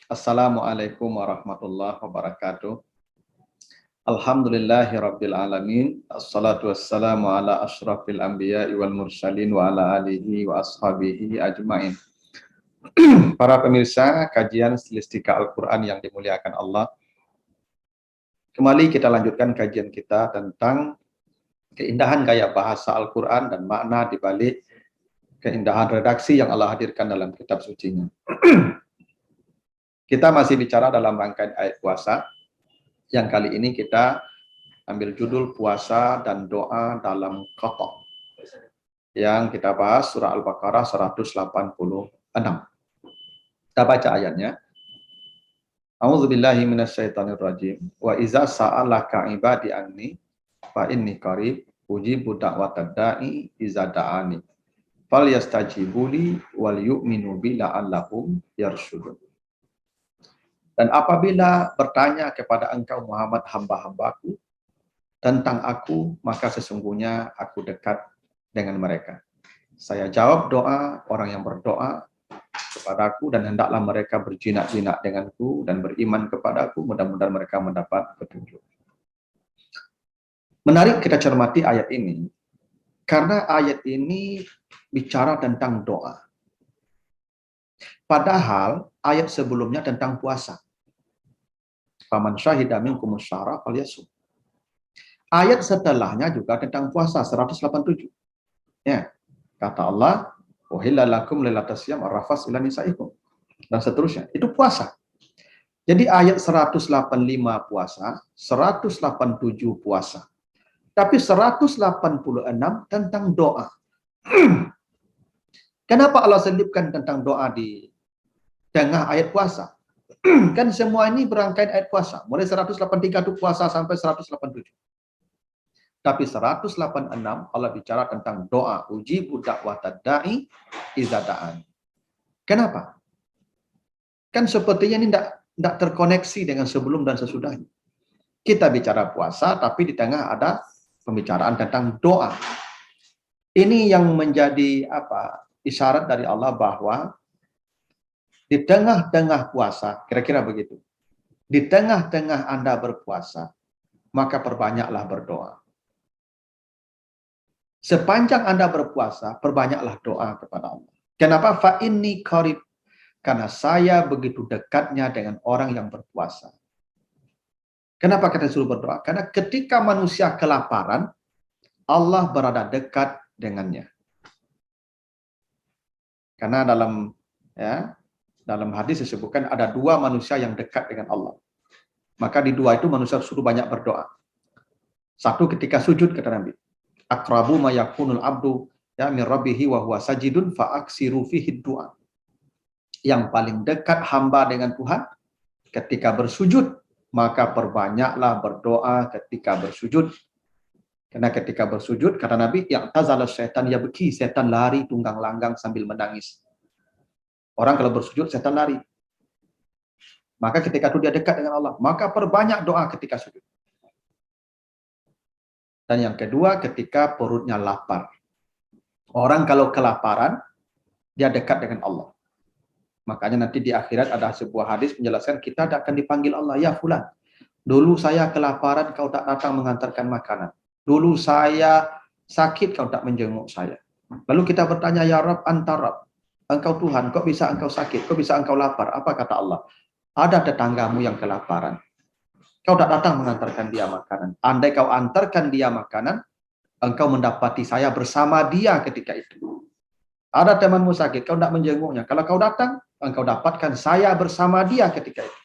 Assalamualaikum warahmatullahi wabarakatuh. Alhamdulillahirabbil alamin. Assalatu wassalamu ala asyrafil anbiya'i wal mursalin wa ala alihi wa ashabihi ajmain. Para pemirsa kajian stilistika Al-Qur'an yang dimuliakan Allah. Kembali kita lanjutkan kajian kita tentang keindahan gaya bahasa Al-Qur'an dan makna di balik keindahan redaksi yang Allah hadirkan dalam kitab sucinya. Kita masih bicara dalam rangkaian ayat puasa, yang kali ini kita ambil judul puasa dan doa dalam qada. Yang kita bahas surah Al-Baqarah 186. Kita baca ayatnya. A'udzubillahi minasyaitonirrajim. Wa iza sa'alaka ibadi anni fa inni qarib ujibu da'watad da'i iza da'ani. Falyastajibuli wal yu'minu bi la'allahum yarsyudun. Dan apabila bertanya kepada engkau Muhammad hamba-hambaku tentang aku, maka sesungguhnya aku dekat dengan mereka. Saya jawab doa orang yang berdoa kepadaku dan hendaklah mereka berjinak-jinak denganku dan beriman kepadaku, mudah-mudahan mereka mendapat petunjuk. Menarik kita cermati ayat ini, karena ayat ini bicara tentang doa. Padahal ayat sebelumnya tentang puasa. Faman syahida minkumus syahra falyasum. Ayat setelahnya juga tentang puasa 187. Ya. Kata Allah, "Uhilla lakum lailatas syiyam ar-rafas ila nisaikum." Dan seterusnya. Itu puasa. Jadi ayat 185 puasa, 187 puasa. Tapi 186 tentang doa. Kenapa Allah selipkan tentang doa di tengah ayat puasa? Kan semua ini berangkaian ayat puasa. Mulai 183 itu puasa sampai 187. Tapi 186 Allah bicara tentang doa. Ujibu da'watad da'i iza da'an. Kenapa? Kan sepertinya ini tidak terkoneksi dengan sebelum dan sesudahnya. Kita bicara puasa, tapi di tengah ada pembicaraan tentang doa. Ini yang menjadi isyarat dari Allah bahwa di tengah-tengah puasa, kira-kira begitu. Di tengah-tengah Anda berpuasa, maka perbanyaklah berdoa. Sepanjang Anda berpuasa, perbanyaklah doa kepada Allah. Kenapa? Fa inni qarib. Karena saya begitu dekatnya dengan orang yang berpuasa. Kenapa kita suruh berdoa? Karena ketika manusia kelaparan, Allah berada dekat dengannya. Karena dalam hadis disebutkan ada dua manusia yang dekat dengan Allah. Maka di dua itu manusia suruh banyak berdoa. Satu ketika sujud, kata Nabi. Aqrabu ma yakunul abdu min rabbihi wa huwa sajidun fa aksiru fihi du'a. Yang paling dekat hamba dengan Tuhan ketika bersujud, maka perbanyaklah berdoa ketika bersujud. Karena ketika bersujud, kata Nabi, yang tazala syaitan yabki, setan lari tunggang langgang sambil menangis. Orang kalau bersujud, setan lari. Maka ketika itu dia dekat dengan Allah, maka perbanyak doa ketika sujud. Dan yang kedua, ketika perutnya lapar. Orang kalau kelaparan, dia dekat dengan Allah. Makanya nanti di akhirat ada sebuah hadis menjelaskan kita akan dipanggil Allah, ya fulan, dulu saya kelaparan, kau tak datang mengantarkan makanan. Dulu saya sakit, kau tak menjenguk saya. Lalu kita bertanya, ya Rabb, anta Rabb. Engkau Tuhan, kok bisa engkau sakit? Kok bisa engkau lapar? Apa kata Allah? Ada tetanggamu yang kelaparan. Kau tak datang mengantarkan dia makanan. Andai kau antarkan dia makanan, engkau mendapati saya bersama dia ketika itu. Ada temanmu sakit, kau tidak menjenguknya. Kalau kau datang, engkau dapatkan saya bersama dia ketika itu.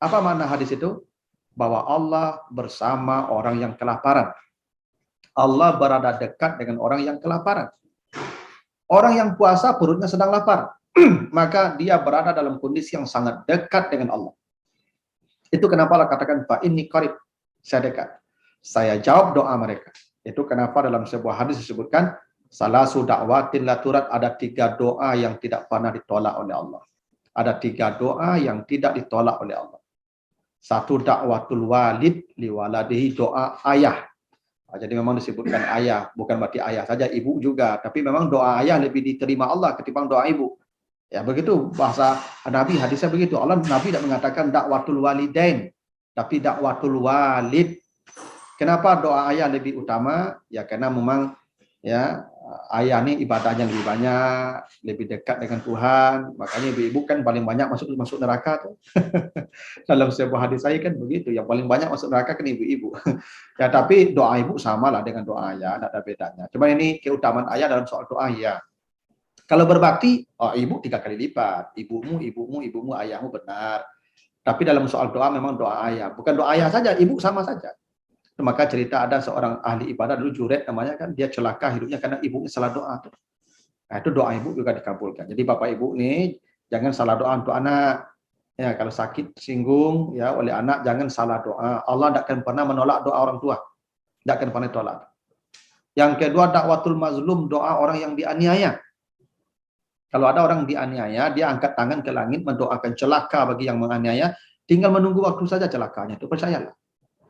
Apa makna hadis itu? Bahwa Allah bersama orang yang kelaparan. Allah berada dekat dengan orang yang kelaparan. Orang yang puasa perutnya sedang lapar. Maka dia berada dalam kondisi yang sangat dekat dengan Allah. Itu kenapa Allah katakan, fa inni qarib, saya dekat. Saya jawab doa mereka. Itu kenapa dalam sebuah hadis disebutkan, salasu da'watin la turat, ada 3 doa yang tidak pernah ditolak oleh Allah. Ada 3 doa yang tidak ditolak oleh Allah. 1 da'watul walid liwaladihi, doa ayah. Jadi memang disebutkan ayah, bukan berarti ayah saja, ibu juga. Tapi memang doa ayah lebih diterima Allah ketimbang doa ibu. Ya begitu bahasa Nabi, hadisnya begitu. Allah Nabi tidak mengatakan dakwatul walidain, tapi dakwatul walid. Kenapa doa ayah lebih utama? Ya karena memang ya ayah ini ibadahnya lebih banyak, lebih dekat dengan Tuhan. Makanya ibu-ibu kan paling banyak masuk neraka tuh. Dalam sebuah hadis saya kan begitu, yang paling banyak masuk neraka kan ibu-ibu. Ya tapi doa ibu sama lah dengan doa ayah, tidak ada bedanya. Cuma ini keutamaan ayah dalam soal doa ya. Kalau berbakti, oh ibu 3 kali lipat. Ibumu, ayahmu benar. Tapi dalam soal doa memang doa ayah. Bukan doa ayah saja, ibu sama saja. Maka cerita ada seorang ahli ibadah dulu Juret namanya kan, dia celaka hidupnya karena ibunya salah doa. Nah itu doa ibu juga dikabulkan. Jadi bapak ibu nih jangan salah doa untuk anak. Ya kalau sakit singgung ya oleh anak jangan salah doa. Allah tidak akan pernah menolak doa orang tua. Tidak akan pernah tolak. Yang kedua dakwatul mazlum, doa orang yang dianiaya. Kalau ada orang dianiaya, dia angkat tangan ke langit mendoakan celaka bagi yang menganiaya, tinggal menunggu waktu saja celakanya. Itu percayalah.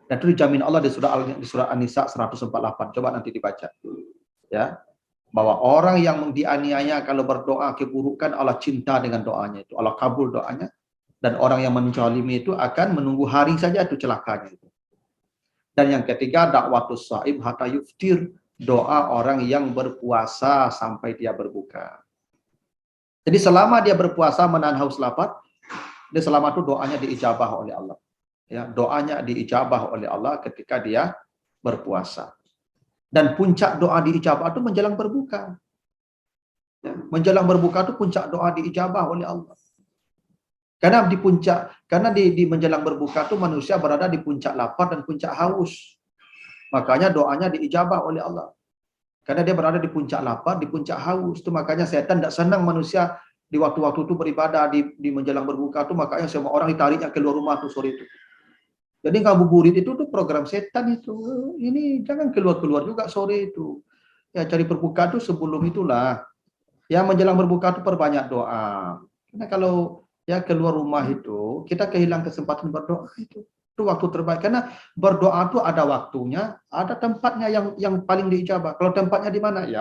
Dan itu dijamin Allah di surah An-Nisa 148. Coba nanti dibaca. Ya, bahwa orang yang dianiaya kalau berdoa keburukan, Allah cinta dengan doanya itu. Allah kabul doanya. Dan orang yang menzalimi itu akan menunggu hari saja itu celakanya itu. Dan yang ketiga, dakwatus shaim hatta yuftir, doa orang yang berpuasa sampai dia berbuka. Jadi selama dia berpuasa menahan haus lapar, dia selama itu doanya diijabah oleh Allah. Ya, doanya diijabah oleh Allah ketika dia berpuasa. Dan puncak doa diijabah itu menjelang berbuka. Ya, menjelang berbuka itu puncak doa diijabah oleh Allah. Karena di menjelang berbuka itu manusia berada di puncak lapar dan puncak haus. Makanya doanya diijabah oleh Allah. Karena dia berada di puncak lapar, di puncak haus. Itu makanya setan tidak senang manusia di waktu-waktu itu beribadah di menjelang berbuka itu, makanya semua orang ditariknya keluar rumah tuh sore itu. Jadi ngabuburit itu tuh program setan itu. Ini jangan keluar-keluar juga sore itu. Ya cari berbuka tuh sebelum itulah. Ya menjelang berbuka tuh perbanyak doa. Karena kalau ya keluar rumah itu kita kehilangan kesempatan berdoa itu. Itu waktu terbaik karena berdoa tuh ada waktunya, ada tempatnya yang paling diijabah. Kalau tempatnya di mana? Ya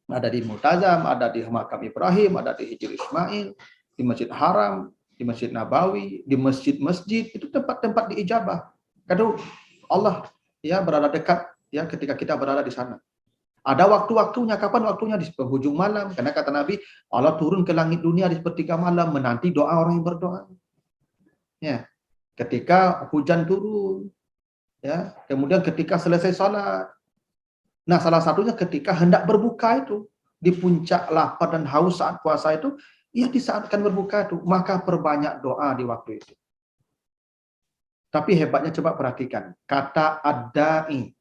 ada di Multazam, ada di Makam Ibrahim, ada di Hijr Ismail, di Masjid Haram, di Masjid Nabawi, di masjid-masjid, itu tempat-tempat diijabah. Karena Allah ya berada dekat ya ketika kita berada di sana. Ada waktu-waktunya, kapan waktunya? Di penghujung malam. Karena kata Nabi, Allah turun ke langit dunia di sepertiga malam menanti doa orang yang berdoa. Ya, ketika hujan turun, ya, kemudian ketika selesai salat. Nah, salah satunya ketika hendak berbuka itu, di puncak lapar dan haus saat puasa itu, ya di saat akan berbuka itu, maka perbanyak doa di waktu itu. Tapi hebatnya coba perhatikan, kata ad-da'i.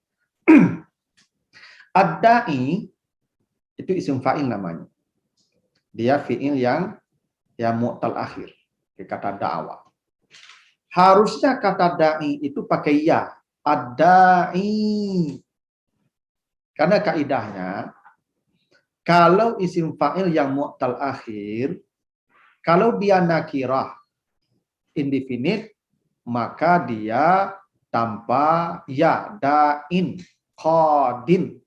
Ad-da'i itu isim fa'il namanya. Dia fi'il yang mu'tal akhir, kata da'wah. Harusnya kata da'i itu pakai ya, ad-da'i. Karena kaidahnya kalau isim fa'il yang mu'tal akhir, kalau dia nakirah indefinite, maka dia tanpa ya, da'in, qadin.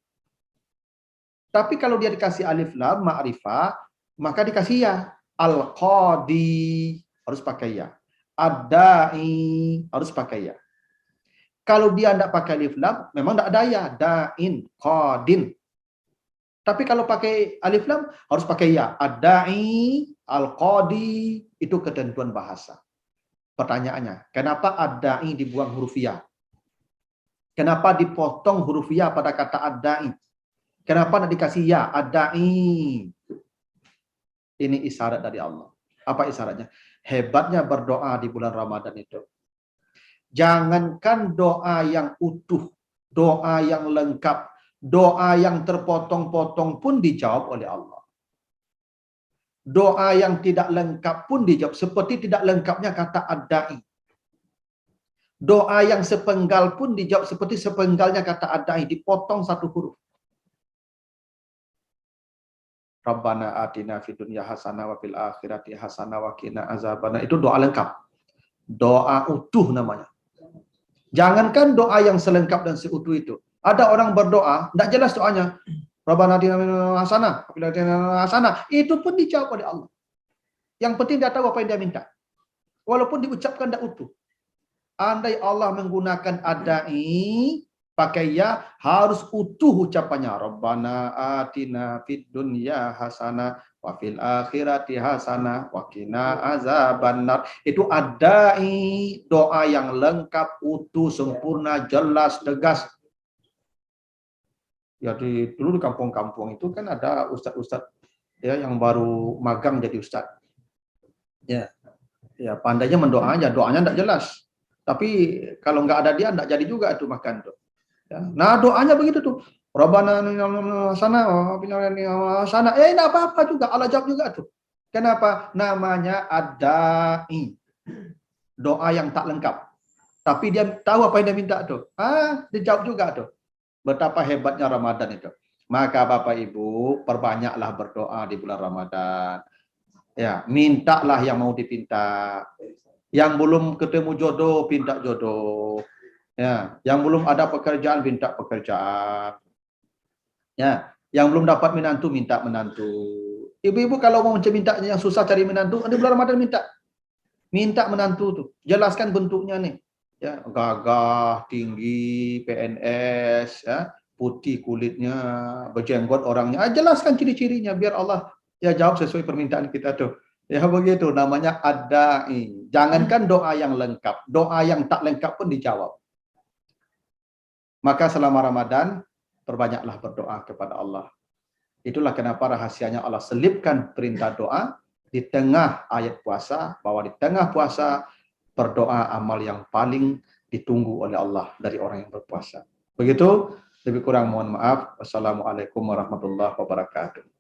Tapi kalau dia dikasih alif lam ma'rifah, maka dikasih ya, al-qadi, harus pakai ya. Ad-da'i, harus pakai ya. Kalau dia tidak pakai alif lam, memang tidak ada ya, da'in, qadin. Tapi kalau pakai alif lam harus pakai ya. Ad-da'i, al-qadi, itu ketentuan bahasa. Pertanyaannya, kenapa ad-da'i dibuang huruf ya? Kenapa dipotong huruf ya pada kata ad-da'i? Kenapa tidak dikasih ya? Ad-da'i. Ini isyarat dari Allah. Apa isyaratnya? Hebatnya berdoa di bulan Ramadan itu. Jangankan doa yang utuh, doa yang lengkap, doa yang terpotong-potong pun dijawab oleh Allah. Doa yang tidak lengkap pun dijawab. Seperti tidak lengkapnya kata ad-da'i. Doa yang sepenggal pun dijawab seperti sepenggalnya kata ad-da'i. Dipotong satu huruf. Rabbana atina fid dunya hasanah wa fil akhirati hasanah wa qina azabannar. Itu doa lengkap. Doa utuh namanya. Jangankan doa yang selengkap dan seutuh itu. Ada orang berdoa, tidak jelas doanya. Rabbana atina fid dunya hasanah wa fil akhirati hasanah. Itu pun dijawab oleh Allah. Yang penting dia tahu apa yang dia minta. Walaupun diucapkan tidak utuh. Andai Allah menggunakan adai, pakai ya, harus utuh ucapannya. Rabbana atina fid dunya hasanah wa fil akhirati hasanah wa qina azabannar. Itu adai, doa yang lengkap, utuh, sempurna, jelas, tegas. Ya dulu di kampung-kampung itu kan ada ustadz-ustadz ya yang baru magang jadi ustadz. Ya, ya pandainya mendoa aja, doanya tidak jelas. Tapi kalau nggak ada dia, nggak jadi juga itu makan tuh. Ya. Nah doanya begitu tuh. Rabbana sana, sana. Enggak apa-apa juga, Allah jawab juga tuh. Kenapa? Namanya adai. Doa yang tak lengkap. Tapi dia tahu apa yang dia minta tuh. Dijawab juga tuh. Betapa hebatnya Ramadan itu. Maka Bapak Ibu, perbanyaklah berdoa di bulan Ramadan. Ya, mintalah yang mau dipinta. Yang belum ketemu jodoh, pinta jodoh. Ya, yang belum ada pekerjaan, minta pekerjaan. Ya, yang belum dapat menantu, minta menantu. Ibu-ibu kalau mau minta yang susah cari menantu, di bulan Ramadan minta menantu tuh. Jelaskan bentuknya nih. Ya, gagah, tinggi, PNS, ya, putih kulitnya, berjenggot orangnya. Jelaskan ciri-cirinya biar Allah ya jawab sesuai permintaan kita tuh. Ya begitu namanya adai. Jangankan doa yang lengkap, doa yang tak lengkap pun dijawab. Maka selama Ramadan perbanyaklah berdoa kepada Allah. Itulah kenapa rahasianya Allah selipkan perintah doa di tengah ayat puasa, bahwa di tengah puasa berdoa amal yang paling ditunggu oleh Allah dari orang yang berpuasa. Begitu, lebih kurang mohon maaf. Wassalamualaikum warahmatullahi wabarakatuh.